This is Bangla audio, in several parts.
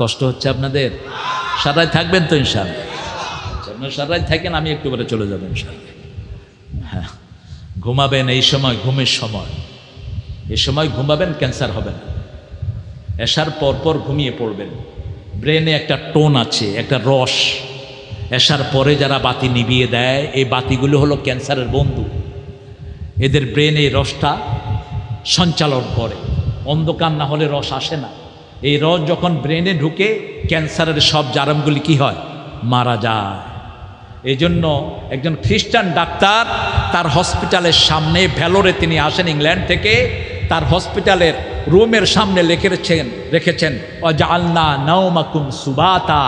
কষ্ট হচ্ছে আপনাদের? সারাই থাকবেন তো ইনশাআল্লাহ? আপনারা সারাই থাকেন, আমি একটু পরে চলে যাবেন ইনশাআল্লাহ। হ্যাঁ, ঘুমাবেন এই সময়, ঘুমের সময়, এই সময় ঘুমাবেন, ক্যান্সার হবে না। এশার পর ঘুমিয়ে পড়বেন। ব্রেনে একটা টোন আছে, একটা রস। এশার পরে যারা বাতি নিভিয়ে দেয়, এই বাতিগুলো হলো ক্যান্সারের বন্ধু। এদের ব্রেনে এই রসটা সঞ্চালন করে। অন্ধকার না হলে রস আসে না। এই রস যখন ব্রেনে ঢুকে, ক্যান্সারের সব জারমগুলি কি হয়? মারা যায়। এই জন্য একজন খ্রিস্টান ডাক্তার তার হসপিটালের সামনে, ভেলোরে তিনি আসেন ইংল্যান্ড থেকে, তার হসপিটালের রুমের সামনে রেখেছেন ওয়াজআলনা নাওমাকুম সুবাতা,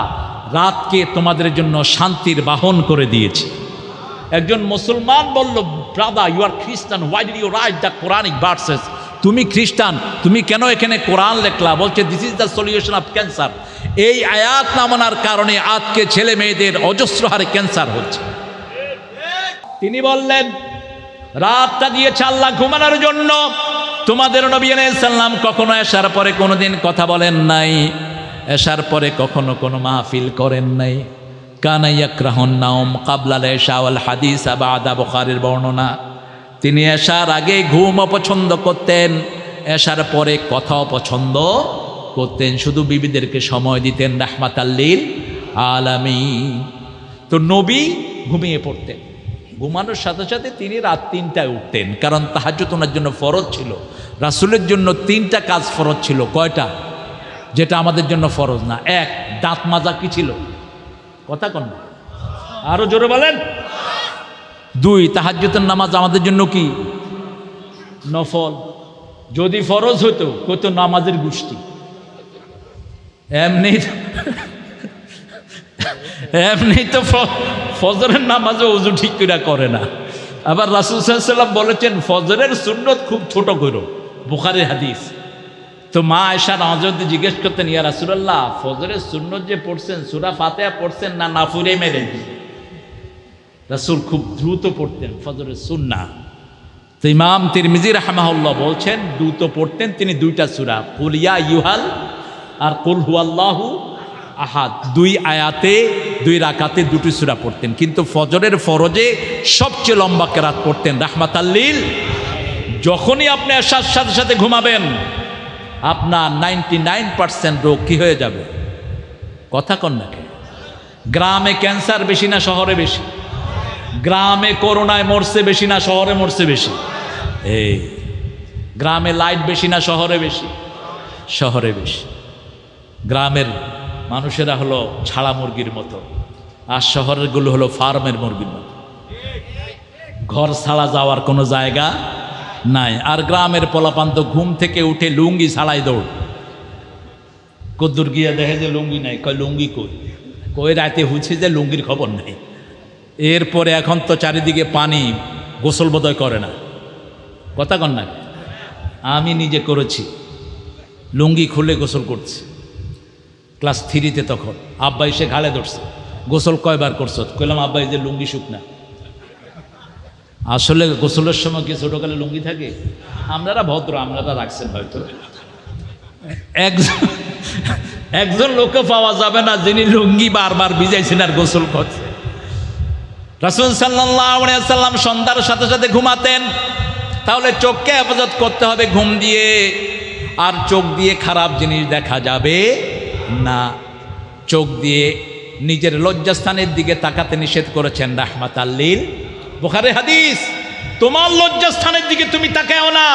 রাতকে তোমাদের জন্য শান্তির বাহন করে দিয়েছি। একজন মুসলমান বলল, brother you are Christian, why did you write the Quranic verses? তুমি খ্রিস্টান, তুমি কেন এখানে কোরআন লেখলা? বলছে this is the solution of cancer. এই আয়াত না মানার কারণে আজকে ছেলে মেয়েদের অজস্র হারে ক্যান্সার হচ্ছে। তিনি বললেন, রাতটা দিয়েছে আল্লাহ ঘুমানোর জন্য। তোমাদের নবী আলাইহিস সালাম কখনো এশার পরে কোনোদিন কথা বলেন নাই, এশার পরে কখনো কোনো মাহফিল করেন নাই। কানা ইয়াকরাহুন নাওম ক্বাবলাল ইশা ওয়াল হাদিস বা'দা, বুখারীর বর্ণনা। তিনি এশার আগে ঘুম অপছন্দ করতেন, এশার পরে কথাও পছন্দ করতেন, শুধু বিবিদেরকে সময় দিতেন রাহমাতাল লিল আলামিন। তো নবী ঘুমিয়ে পড়তেন। ঘুমানোর সাথে সাথে তিনি রাত 3টায় উঠতেন, কারণ তাহাজ্জুদ ওনার জন্য ফরজ ছিল। রাসূলের জন্য 3টা কাজ ফরজ ছিল। কয়টা? যেটা আমাদের জন্য ফরজ না। 1, দাঁত মাজা কি ছিল? কথা কন না, আরো জোরে বলেন। 2, তাহাজ্জুদের নামাজ আমাদের জন্য কি? নফল। যদি ফরজ হতো কত নামাজের গোষ্ঠী। এমনি তো ফজরের নামাজে ওযু ঠিক করে না। আবার রাসূল সাল্লাল্লাহু আলাইহি ওয়াসাল্লাম বলেছেন, ফজরের সুন্নত খুব ছোট করো, বুখারীর হাদিস। তো মা আয়েশা রাদিয়াল্লাহু আনহা জিজ্ঞেস করতেন, ইয়া রাসূলুল্লাহ, ফজরের সুন্নত যে পড়ছেন, সূরা ফাতিহা পড়ছেন না ফুরে মেরে? রাসূল খুব দ্রুত পড়তেন ফজরের সুন্নাহ। তো ইমাম তিরমিজি রাহিমাহুল্লাহ বলছেন, দ্রুত পড়তেন তিনি 2টা সূরা, কুল ইয়া আইয়ুহাল আর কুল হুয়াল্লাহু আহাদ। 2 আয়াতে 2 রাকাতে 2টি সূরা পড়তেন। কিন্তু ফজরের ফরজে সবচেয়ে লম্বা কেরাত পড়তেন রাহমাতাল লিল। যখনই আপনি এশার সাথে সাথে ঘুমাবেন, আপনার 99% রোগ কি হয়ে যাবে? কথা কন না কেন? গ্রামে ক্যান্সার বেশি না শহরে বেশি? গ্রামে করোনায় মরছে বেশি না শহরে মরছে বেশি? এই গ্রামে লাইট বেশি না শহরে বেশি? শহরে বেশি। গ্রামের মানুষেরা হলো ছাড়া মুরগির মতো, আর শহরের গুলো হলো ফার্মের মুরগির মতো। ঘর ছাড়া যাওয়ার কোনো জায়গা নাই। আর গ্রামের পোলাপান তো ঘুম থেকে উঠে লুঙ্গি ছাড়াই দৌড়। কদ্দুর গিয়া দেখে যে লুঙ্গি নাই, কয় লুঙ্গি কই রাতে হুছে যে লুঙ্গির খবর নেই। এরপরে এখন তো চারিদিকে পানি, গোসল বোধহয় করে না। কথা কন না? আমি নিজে করেছি, লুঙ্গি খুলে গোসল করছি ক্লাস 3-তে। তখন আব্বা এসে ঘাড়ে ধরছে, গোসল কয়বার করছো? কইলাম আব্বা এই যে লুঙ্গি শুকনা। আসলে গোসলের সময় কি ছোটকালে লুঙ্গি থাকে? আপনারা ভদ্র, আপনারা রাখছেন হয়তো। একজন লোকও পাওয়া যাবে না যিনি লুঙ্গি বারবার ভিজাইছেন আর গোসল করছে। রাসূল সাল্লাল্লাহু আলাইহি ওয়াসাল্লাম সন্ধ্যার সাথে সাথে ঘুমাতেন। তাহলে চোখকে হেফাজত করতে হবে ঘুম দিয়ে, আর চোখ দিয়ে খারাপ জিনিস দেখা যাবে না। চোখ দিয়ে নিজের লজ্জাস্থানের দিকে তাকাতে নিষেধ করেছেন রাহমাতাল লিল। বুখারীর হাদিস, তোমার লজ্জাস্থানের দিকে তুমি তাকাও না।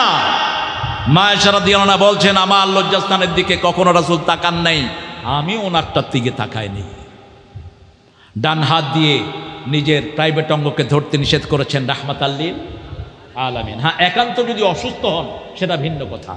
মা আয়েশা রাদিয়াল্লাহু আনহা বলছেন, আমার লজ্জাস্থানের দিকে কখনো রাসূল তাকান নাই, আমি ওনারটার দিকে তাকাইনি। ডান হাত দিয়ে নিজের প্রাইভেট অঙ্গকে ধরতে নিষেধ করেছেন রাহমাতাল লিল আলামিন। হ্যাঁ, একান্ত যদি অসুস্থ হন সেটা ভিন্ন কথা।